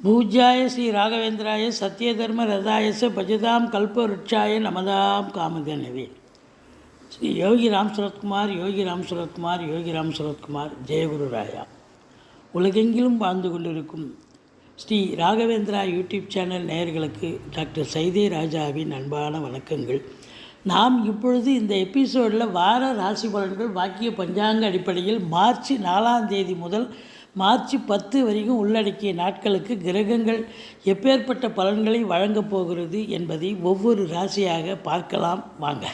பூஜ்யாய ஸ்ரீ ராகவேந்திராய சத்யதர்ம ரதாயச பஜதாம் கல்பவருட்சாய நமதாம் காமதேனவே. ஸ்ரீ யோகி ராம் சரத்குமார் யோகி ராம் சரத்குமார் யோகி ராம் சரத்குமார் ஜெயகுரு ராயா. உலகெங்கிலும் வாழ்ந்து கொண்டிருக்கும் ஸ்ரீ ராகவேந்திரா யூடியூப் சேனல் நேயர்களுக்கு டாக்டர் சைதே ராஜாவின் அன்பான வணக்கங்கள். நாம் இப்பொழுது இந்த எபிசோடில் வார ராசி பலன்கள் வாக்கிய பஞ்சாங்க அடிப்படையில் மார்ச் 4ஆம் தேதி முதல் மார்ச் 10 வரைக்கும் உள்ளடக்கிய நாட்களுக்கு கிரகங்கள் எப்பேற்பட்ட பலன்களை வழங்கப் போகிறது என்பதை ஒவ்வொரு ராசியாக பார்க்கலாம் வாங்க.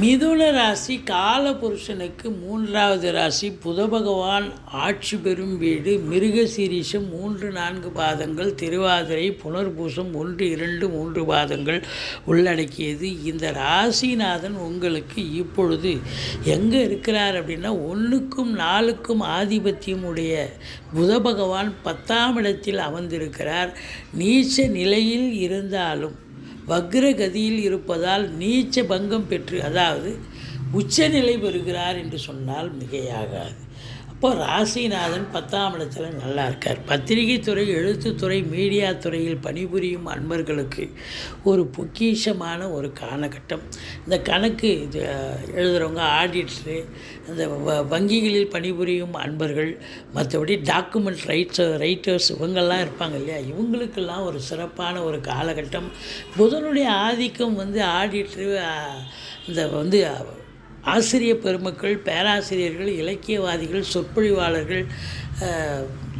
மிதுன ராசி காலபுருஷனுக்கு 3வது ராசி. புத பகவான் ஆட்சி பெறும் வீடு. மிருக சீரிஷம் 3-4 பாதங்கள், திருவாதிரை புனர்பூசம் 1-2-3 பாதங்கள் உள்ளடக்கியது. இந்த ராசிநாதன் உங்களுக்கு இப்பொழுது எங்கே இருக்கிறார் அப்படின்னா 1க்கும் 4க்கும் ஆதிபத்தியம் உடைய புத பகவான் 10ஆம் இடத்தில் அமர்ந்திருக்கிறார். நீச்ச நிலையில் இருந்தாலும் வக்ரகதியில் இருப்பதால் நீச்ச பங்கம் பெற்று, அதாவது உச்சநிலை பெறுகிறார் என்று சொன்னால் மிகையாகாது. அப்போ ராசிநாதன் 10ஆம் இடத்துல நல்லா இருக்கார். பத்திரிகை துறை, எழுத்துத்துறை, மீடியா துறையில் பணிபுரியும் அன்பர்களுக்கு ஒரு பொக்கிஷமான ஒரு காலகட்டம். இந்த கணக்கு எழுதுகிறவங்க, ஆடிட்டரு, இந்த வங்கிகளில் பணிபுரியும் அன்பர்கள், மற்றபடி டாக்குமெண்ட் ரைட்டர்ஸ் இவங்கெல்லாம் இருப்பாங்க இல்லையா, இவங்களுக்கெல்லாம் ஒரு சிறப்பான ஒரு காலகட்டம். புதனுடைய ஆதிக்கம் ஆடிட்டரு, இந்த ஆசிரிய பெருமக்கள், பேராசிரியர்கள், இலக்கியவாதிகள், சொற்பொழிவாளர்கள்,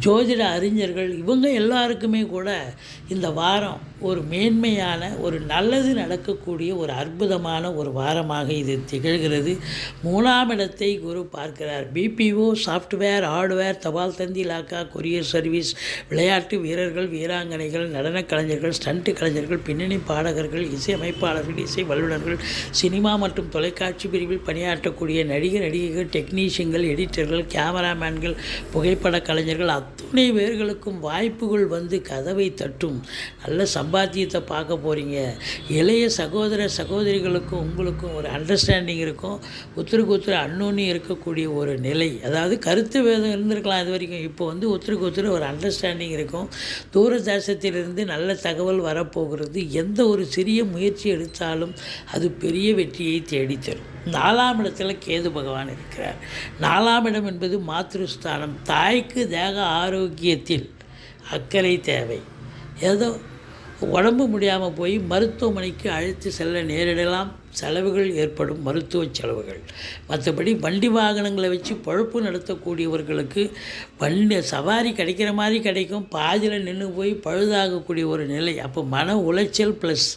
ஜோதிட அறிஞர்கள், இவங்க எல்லாருக்குமே கூட இந்த வாரம் ஒரு மேன்மையான, ஒரு நல்லது நடக்கக்கூடிய ஒரு அற்புதமான ஒரு வாரமாக இது திகழ்கிறது. 3ஆம் இடத்தை குரு பார்க்கிறார். பிபிஓ, சாஃப்ட்வேர், ஹார்ட்வேர், தபால் தந்தி இலாக்கா, கொரியர் சர்வீஸ், விளையாட்டு வீரர்கள், வீராங்கனைகள், நடன கலைஞர்கள், ஸ்டண்ட் கலைஞர்கள், பின்னணி பாடகர்கள், இசை அமைப்பாளர்கள், இசை வல்லுநர்கள், சினிமா மற்றும் தொலைக்காட்சி பிரிவில் பணியாற்றக்கூடிய நடிகர்கள், டெக்னீஷியன்கள், எடிட்டர்கள், கேமராமேன்கள், புகைப்பட கலைஞர்கள், அத்துணை பேர்களுக்கும் வாய்ப்புகள் கதவை தட்டும். நல்ல சம்பாத்தியத்தை பார்க்க போகிறீங்க. இளைய சகோதர சகோதரிகளுக்கும் உங்களுக்கும் ஒரு அண்டர்ஸ்டாண்டிங் இருக்கும். ஒருத்தருக்கு அன்னோன்னு இருக்கக்கூடிய ஒரு நிலை, அதாவது கருத்து வேதம் இருந்திருக்கலாம் இது வரைக்கும். இப்போ ஒருத்தருக்கு ஒரு அண்டர்ஸ்டாண்டிங் இருக்கும். தூர தேசத்திலிருந்து நல்ல தகவல் வரப்போகிறது. எந்த ஒரு சிறிய முயற்சி எடுத்தாலும் அது பெரிய வெற்றியை தேடித்தரும். 4ஆம் இடத்துல கேது பகவான் இருக்கிறார். 4ஆம் இடம் என்பது மாத்ருஸ்தானம். தாய்க்கு தேக ஆரோக்கியத்தில் அக்கறை தேவை. ஏதோ உடம்பு முடியாமல் போய் மருத்துவமனைக்கு அழைத்து செல்ல நேரிடலாம். செலவுகள் ஏற்படும், மருத்துவ செலவுகள். மற்றபடி வண்டி வாகனங்களை வச்சு பொழப்பு நடத்தக்கூடியவர்களுக்கு சவாரி கிடைக்கிற மாதிரி கிடைக்கும். பாதியில் நின்று போய் பழுதாகக்கூடிய ஒரு நிலை. அப்போ மன உளைச்சல் ப்ளஸ்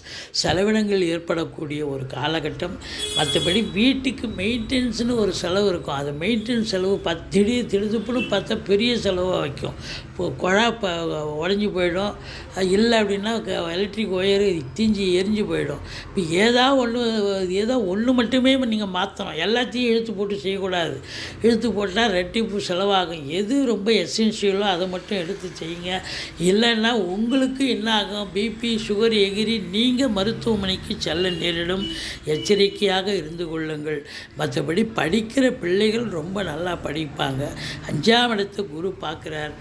செலவினங்கள் ஏற்படக்கூடிய ஒரு காலகட்டம். மற்றபடி வீட்டுக்கு மெயின்டெனன்ஸ்னு ஒரு செலவு இருக்கும். அது மெயின்டெனன்ஸ் செலவு திடுதுப்புன்னு பார்த்தா பெரிய செலவாக வைக்கும். இப்போ குழா உடஞ்சி போயிடும். இல்லை அப்படின்னா எலக்ட்ரிக் ஒயரு தீஞ்சி எரிஞ்சு போயிடும். இப்போ ஏதோ ஒன்று மட்டுமே நீங்கள் மாற்றணும். எல்லாத்தையும் இழுத்து போட்டு செய்யக்கூடாது. இழுத்து போட்டால் ரெட்டிப்பு செலவாகும். எது ரொம்ப எசென்ஷியலோ அதை மட்டும் எடுத்து செய்யுங்க. இல்லைன்னா உங்களுக்கு என்ன ஆகும், பிபி சுகர் எகிரி நீங்கள் மருத்துவமனைக்கு செல்ல நேரிடும். எச்சரிக்கையாக இருந்து கொள்ளுங்கள். மற்றபடி படிக்கிற பிள்ளைகள் ரொம்ப நல்லா படிப்பாங்க. 5ஆம் இடத்தை குரு பார்க்குறார்.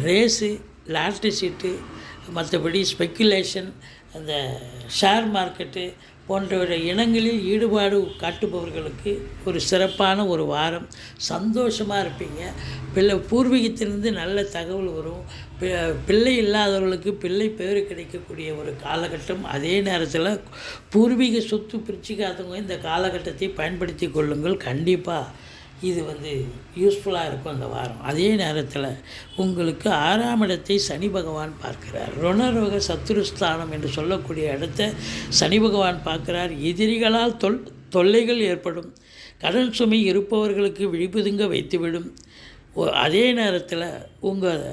ரேஸு, லாட்ரி சீட்டு, மற்றபடி ஸ்பெக்குலேஷன், அந்த ஷேர் மார்க்கெட்டு போன்ற இனங்களில் ஈடுபாடு காட்டுபவர்களுக்கு ஒரு சிறப்பான ஒரு வாரம். சந்தோஷமாக இருப்பீங்க. பூர்வீகத்திலிருந்து நல்ல தகவல் வரும். பிள்ளை இல்லாதவர்களுக்கு பிள்ளை பேர் கிடைக்கக்கூடிய ஒரு காலகட்டம். அதே நேரத்தில் பூர்வீக சொத்து பிரிச்சுக்காதவங்க இந்த காலகட்டத்தை பயன்படுத்தி கொள்ளுங்கள். கண்டிப்பாக இது யூஸ்ஃபுல்லாக இருக்கும் இந்த வாரம். அதே நேரத்தில் உங்களுக்கு 6ஆம் இடத்தை சனி பகவான் பார்க்கிறார். ருணரோக சத்துருஸ்தானம் என்று சொல்லக்கூடிய இடத்தை சனி பகவான் பார்க்கிறார். எதிரிகளால் தொல்லைகள் ஏற்படும். கடன் சுமை இருப்பவர்களுக்கு விழிப்புதுங்க வைத்துவிடும். அதே நேரத்தில் உங்கள்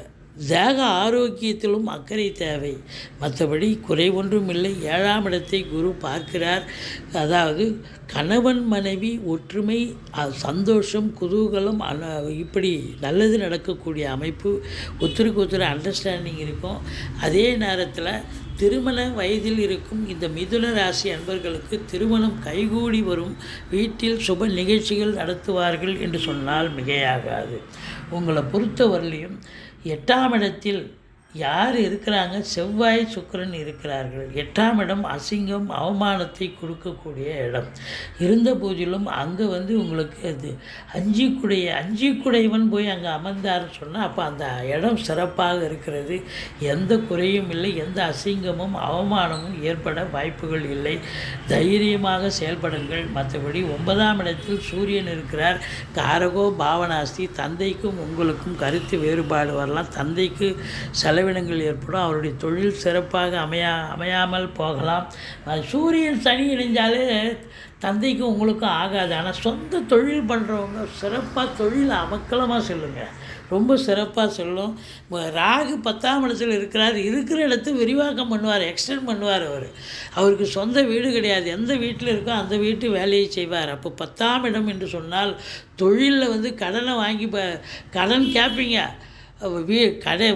தேக ஆரோக்கியத்திலும் அக்கறை தேவை. மற்றபடி குறை ஒன்றும் இல்லை. 7ஆம் இடத்தை குரு பார்க்கிறார். அதாவது கணவன் மனைவி ஒற்றுமை, சந்தோஷம், குதூகலம், இப்படி நல்லது நடக்கக்கூடிய அமைப்பு. ஒருத்தருக்கு அண்டர்ஸ்டாண்டிங் இருக்கும். அதே நேரத்தில் திருமண வயதில் இருக்கும் இந்த மிதுன ராசி அன்பர்களுக்கு திருமணம் கைகூடி வரும். வீட்டில் சுப நிகழ்ச்சிகள் நடத்துவார்கள் என்று சொன்னால் மிகையாகாது. உங்களை பொறுத்தவரையிலையும் 8ஆம் இடத்தில் யார் இருக்கிறாங்க? செவ்வாய் சுக்கிரன் இருக்கிறார்கள். 8ஆம் இடம் அசிங்கம் அவமானத்தை கொடுக்கக்கூடிய இடம். இருந்த போதிலும் அங்கே உங்களுக்கு அது அஞ்சிக்குடையவன் போய் அங்கே அமர்ந்தார்னு சொன்னால் அப்போ அந்த இடம் சிறப்பாக இருக்கிறது. எந்த குறையும் இல்லை, எந்த அசிங்கமும் அவமானமும் ஏற்பட வாய்ப்புகள் இல்லை. தைரியமாக செயல்படுங்கள். மற்றபடி 9ஆம் இடத்தில் சூரியன் இருக்கிறார். காரகோ பாவனாஸ்தி. தந்தைக்கும் உங்களுக்கும் கருத்து வேறுபாடு வரலாம். தந்தைக்கு செலவினங்கள் ஏற்படும். அவருடைய தொழில் சிறப்பாக அமையாமல் போகலாம். சூரியன் சனி இணைஞ்சாலே தந்தைக்கும் உங்களுக்கும் ஆகாது. ஆனால் சொந்த தொழில் பண்ணுறவங்க சிறப்பாக தொழில் அமக்கலமாக சொல்லுங்கள், ரொம்ப சிறப்பாக சொல்லும். ராகு 10ஆம் இடத்தில் இருக்கிறார். இருக்கிற இடத்த விரிவாக்கம் பண்ணுவார், எக்ஸ்டெண்ட் பண்ணுவார். அவருக்கு சொந்த வீடு கிடையாது. எந்த வீட்டில் இருக்கோ அந்த வீட்டு வேலையை செய்வார். அப்போ 10ஆம் இடம் என்று சொன்னால் தொழிலில் கடனை வாங்கி கடன் கேட்பீங்க.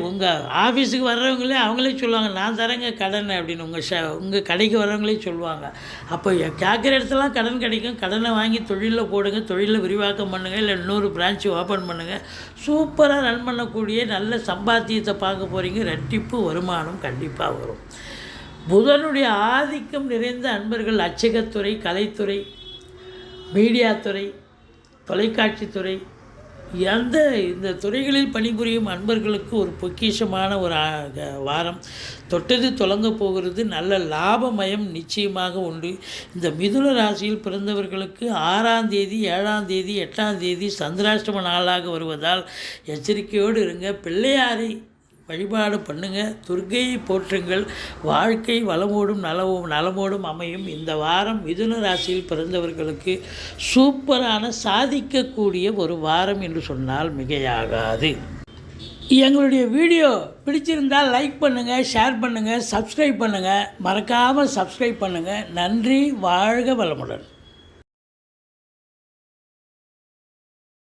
உங்கள் ஆஃபீஸுக்கு வர்றவங்களே அவங்களே சொல்லுவாங்க, நான் தரேங்க கடன் அப்படின்னு. உங்கள் கடைக்கு வர்றவங்களே சொல்லுவாங்க. அப்போ கேட்குற இடத்துலாம் கடன் கிடைக்கும். கடனை வாங்கி தொழிலில் போடுங்க, தொழிலில் விரிவாக்கம் பண்ணுங்கள், இல்லை இன்னொரு பிரான்ச்சு ஓப்பன் பண்ணுங்கள். சூப்பராக ரன் பண்ணக்கூடிய நல்ல சம்பாத்தியத்தை பார்க்க போகிறீங்க. ரெட்டிப்பு வருமானம் கண்டிப்பாக வரும். புதனுடைய ஆதிக்கம் நிறைந்த அன்பர்கள் அச்சகத்துறை, கலைத்துறை, மீடியாத்துறை, தொலைக்காட்சித்துறை, இந்த துறைகளில் பணிபுரியும் அன்பர்களுக்கு ஒரு பொக்கிஷமான ஒரு வாரம். தொட்டது தொடங்க போகிறது. நல்ல லாபமயம் நிச்சயமாக உண்டு. இந்த மிதுன ராசியில் பிறந்தவர்களுக்கு 6ஆம் தேதி, 7ஆம் தேதி, 8ஆம் தேதி சந்திராஷ்டம நாளாக வருவதால் எச்சரிக்கையோடு இருங்க. பிள்ளையாரை வழிபாடு பண்ணுங்கள், துர்க்கையை போற்றுங்கள். வாழ்க்கை வளமோடும் நலமோடும் அமையும். இந்த வாரம் மிதுன ராசியில் பிறந்தவர்களுக்கு சூப்பரான சாதிக்கக்கூடிய ஒரு வாரம் என்று சொன்னால் மிகையாகாது. எங்களுடைய வீடியோ பிடிச்சிருந்தால் லைக் பண்ணுங்கள், ஷேர் பண்ணுங்கள், சப்ஸ்கிரைப் பண்ணுங்கள். மறக்காமல் சப்ஸ்கிரைப் பண்ணுங்கள். நன்றி. வாழ்க வளமுடன்.